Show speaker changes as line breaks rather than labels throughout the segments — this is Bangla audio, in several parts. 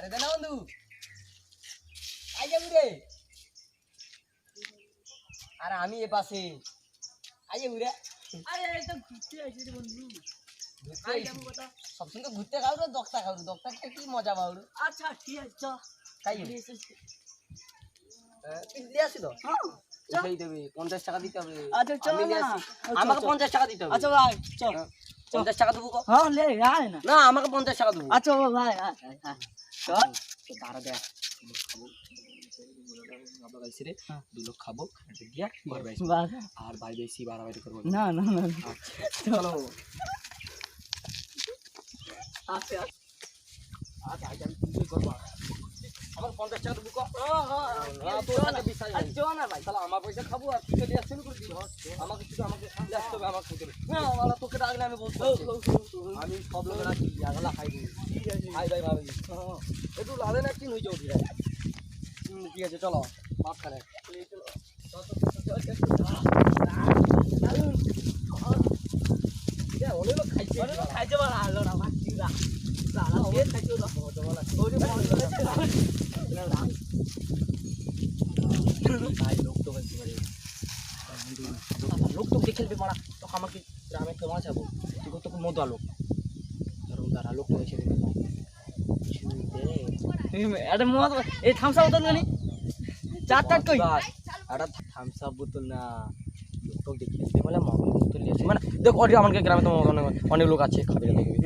আরে দে না বন্ধু আই যাবি রে আরে আমি এ পাশে আই যাবি রে
আরে এটা ঘুরতে আইছি রে বন্ধু আই যাবো কথা
সবসময় তো ঘুরতে খাও রে দক্তা খাও দক্তা খেয়ে কি মজা পাও রে
আচ্ছা ঠিক আছে চ
তাই তুই দিয়ে আসি তো উঠেই দেবে 50 টাকা দিতে হবে
আচ্ছা চল
আমি
না
আমাকে 50 টাকা দিতে হবে
আচ্ছা ভাই চল
50 টাকা দেবো
হ্যাঁ লে আয় না
না আমাকে 50 টাকা দেবো
আচ্ছা ভাই আয় চল
তো দাঁড়া দেখ খাবো আমরা গাইছি রে 2 লোক খাবো খানাটা দিয়া ঘর বাইছি আর ভাই বেশি বাড়াবাড়ি করব
না না না
চলো
আচ্ছা
আচ্ছা আজ আমি তুমি করবা আমার 50 টাকা দেবো না তো না বিশ্বাস নাই
চল না ভাই
তাহলে আমার পয়সা খাবো আর তুই চলে আসছিস করে দিও আমাকে শুধু আমাকে আসতে হবে আমাকে করে না আমরা তোকে ডাকলে আমি বলতে আমি সব লোকের রাখি আগলা খাই দিই ঠিক আছে ভাই ভাই ভাবি একটু লাদে না কি হয়ে যাও ঠিক আছে চলো মাছ খানে অনেক লোক খাইছে
খাইতে পারা হলো না বাচ্চিরা সারা ও খাইতে দাও ওরে
ভাই লোক তো বলতে পারে লোক তো দেখে নেবে মারা তখন আমাকে গ্রামে কেমন যাবো তুই তখন মজা লোক ধরুন দাঁড়া লোক তো দেখে নেবে
আরে মত এই থামসা বোতল জানি চার চার কই
আরে থামসা বোতল না লোক দেখে নেবে বলে মগের বোতল নিয়েছি মানে দেখ ওটি আমাকে গ্রামে তো অনেক লোক আছে খাবে দেখবে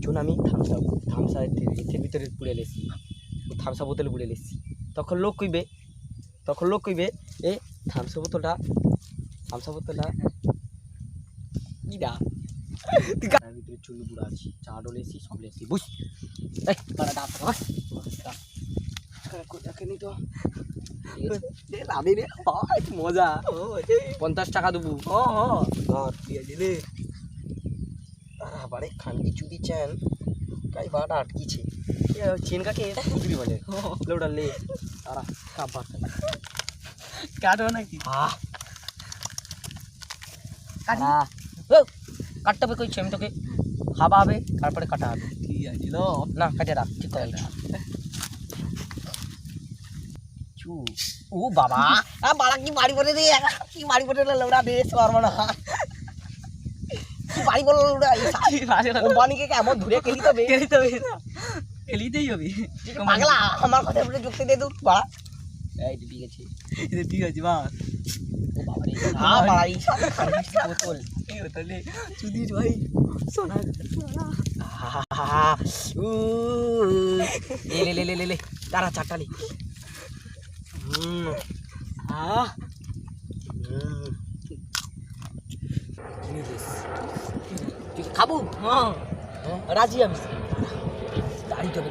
যখন আমি থামসা এর ভিতরে পুড়ে লেছি থামসা বোতলে পুড়ে লেছি তখন লোক কইবে এই থামসা বোতলটা কিরা তার ভিতরে চুল বুড়া আছে চা ডলেছি সব লেছি বুঝ এই তারা ডাক কোথাকানি তো লাভে রে মজা 50 টাকা দেবো ধর দিয়ে দিলে বাড়ি খান কিছু দিচ্ছেন কাই বাটা আটকিছে চেন কাকে কুকুরি বলে লোটা লে তারা খাবার
কাটো নাকি
কাটতে হবে কইছি আমি তোকে খাওয়া হবে তারপরে কাটা হবে
কি আছে
না কাটে রাখ ঠিক করে ও বাবা বাড়া কি বাড়ি পড়ে রে কি বাড়ি পড়ে লোড়া দে পারবো না কি বাড়ি পড়ে লোড়া কোম্পানিকে কেমন ধরে কেলি
খেলিতেই হবে
পাগলা আমার কথা বলে যুক্তি দে দূর বা এই ঠিক আছে
ঠিক আছে বা
ও বাবা রে হ্যাঁ বাড়ি বোতল
এই তাহলে সুধীর ভাই সোনা
উ লে তারা চাটালি খাবো
হ্যাঁ
রাজি আমি দাড়ি যাবে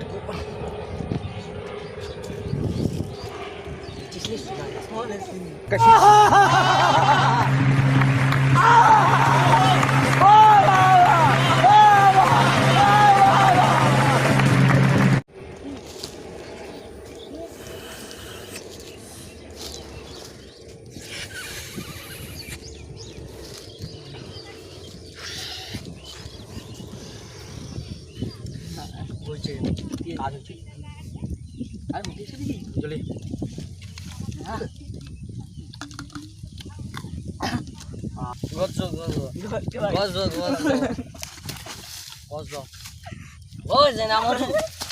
বলছে কাজ হচ্ছে আর মুখে এসে দেখি চলে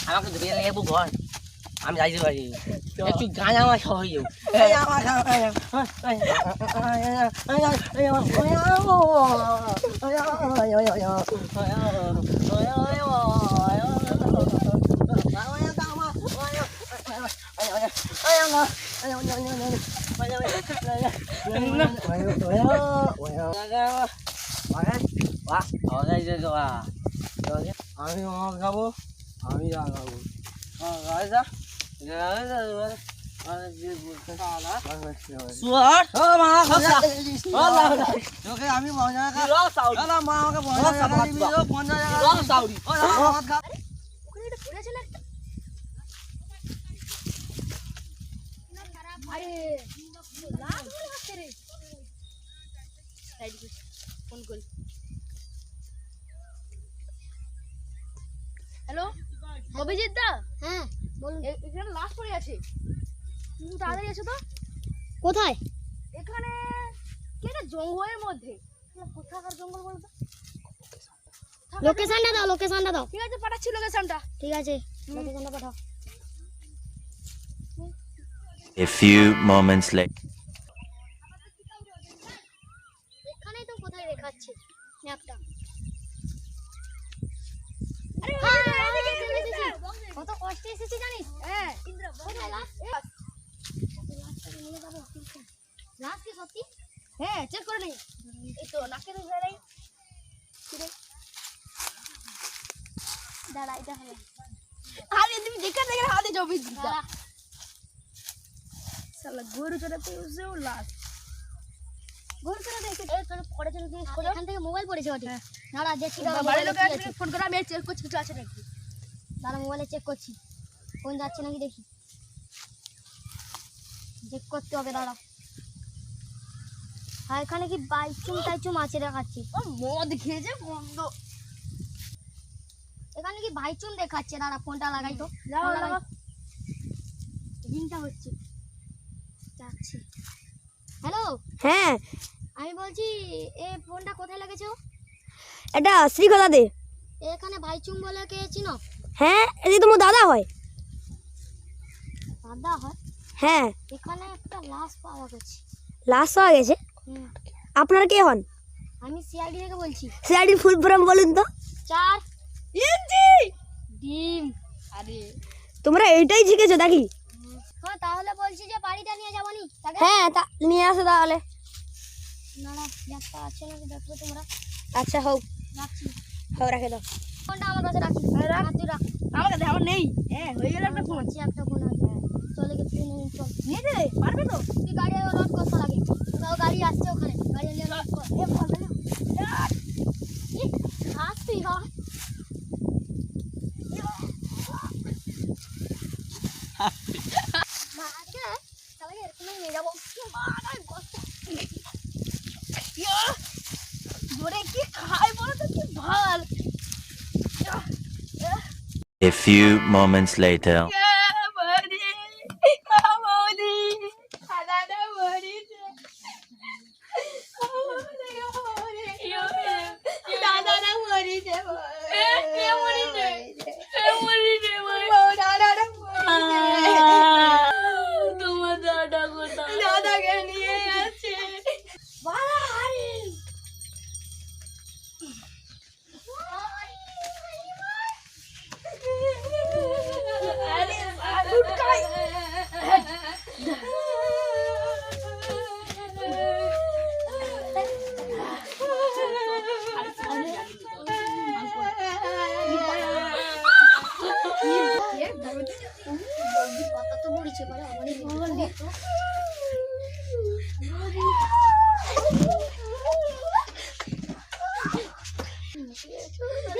আমাকে ধরিয়ে নিয়ে যাবো ঘর আমি যাইতে পারি একটু গান আমার সহ হয়ে আমি খাবো আমি খাবো আমি
হ্যালো অভিজিৎ দা হ্যাঁ
এখানে লাশ পড়ে আছে, তুমি তাড়াতাড়ি এসো তো।
কোথায়?
এখানে কি একটা জঙ্গলের মধ্যে। কোথাকার জঙ্গল বলতো?
লোকেশনটা দাও, লোকেশনটা দাও।
ঠিক আছে, পাঠাচ্ছি লোকেশনটা।
ঠিক আছে, লোকেশনটা পাঠাও।
A few moments later.
এখানেই তো কোথায় দেখাচ্ছে ম্যাপটা।
আরে
কত কষ্টে এসেছি জানিস?
হ্যাঁ,
কোথায় লাশ? লাশটাকে নিয়ে যাবো। লাশ কি সত্যি?
হ্যাঁ, চেক করে নি। এই তো নাকে তো ধরে
দাঁড়া, এটা হবে।
আরে তুমি দেখে দেখে হাতে জমি দিতা।
দাঁড়া,
শালা গরু চড়াতে এসেও লাশ।
ঘুর করে দেখে পড়েছে জিনিস। এখান থেকে মোবাইল পড়েছে ওটি। দাঁড়া, দেখছি। দাঁড়া,
বাড়ির
মোবাইলে
লোক
কি
আসবে,
আছে?
ফোন করে আমি চেক করছি কিছু আছে নাকি।
দাঁড়া, মোবাইলে চেক করছি, ফোন যাচ্ছে নাকি দেখি। চেক করতে হবে, দাঁড়া। আর এখানে কি বাইচুম টাইচুম আছে দেখাচ্ছে।
ও মদ খেয়েছে বন্ধ।
এখানে কি ভাইচুম দেখাচ্ছে। দাঁড়া, ফোনটা লাগাই তো।
লাগাও, লাগাও।
রিংটা হচ্ছে, যাচ্ছে। হ্যালো,
হ্যাঁ,
আমি বলছি এই ফোনটা কোথায় লাগাইছো?
এটা শ্রীকলাতে।
এখানে ভাইচুম বলে কে চিনো?
হ্যাঁ, এই তোমার দাদা হয়।
দাদা হয়?
হ্যাঁ,
এখানে একটা লাশ পাওয়া গেছে।
লাশ পাওয়া গেছে।
হুম,
আপনারা কে হন?
আমি সিআইডি থেকে বলছি।
সিআইডির ফুল ফর্ম বলুন তো।
4
ইঞ্জি
ডিম।
আরে
তোমরা এইটাই শিখেছো নাকি?
হ্যাঁ, তাহলে বলছি যে বাড়িটা নিয়ে যাবো নি তাকে।
হ্যাঁ, তা নিয়ে আসো তাহলে।
দাঁড়া, একটা আছে নাকি দেখো তোমরা।
আচ্ছা, হোক
রাখছি,
হোক, রাখে দাও।
ফোনটা আমার কাছে রাখি। রাখ, তুই রাখ।
আমার কাছে আমার নেই। হ্যাঁ, হয়ে গেল একটা ফোন।
আছে একটা ফোন আছে। চলে গেছে, চল।
নিয়ে দে, পারবে তো?
তুই গাড়ি লোড করতে লাগে। তাও গাড়ি আসছে ওখানে, গাড়ি নিয়ে লোড কর।
এ ভালো না।
আসবি হয়। মাকে তাহলে এরকমই নিয়ে যাবো।
জোরে কি খায় বলো তো, কি ভাল।
A few moments later.
তোমার দাদা কোথায়? দাদাকে নিয়ে আছে। আরে আলুট খাই।
পাতা তো মরিছে পরে অনেক বলবি তো।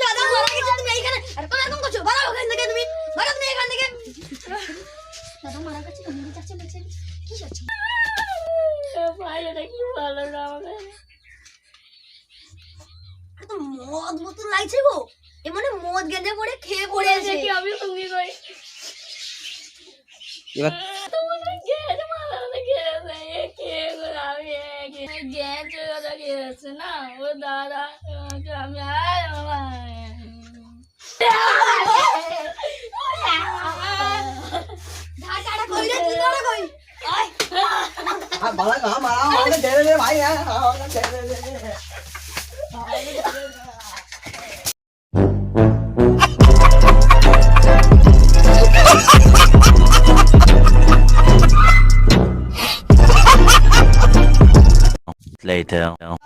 দাদা মারা গেছে, তুমি এইখানে এরকম এরকম করছো। ভালো ওখান থেকে তুমি, ভালো তুমি এখান থেকে।
দাদা মারা গেছে, মরে যাচ্ছে, দেখছে কি হচ্ছে?
ভাইটা কি ভালো না আমাকে।
তো মদ মতো লাগছে গো। এ মানে মদ গেঁজে পড়ে খেয়ে পড়েছে।
কি আমি সঙ্গী করি।
এবার
তোমার গেছে মাথাতে গেছে, এ কে গো, আমি গেছে কথা গেছে না ও দাদা। আমি আর
ঢাকাটা কই রে, তুই দাঁড়া কই।
মারা না, মারা আমাকে ছেড়ে দে ভাই। হ্যাঁ, আমাকে ছেড়ে দে।
Later.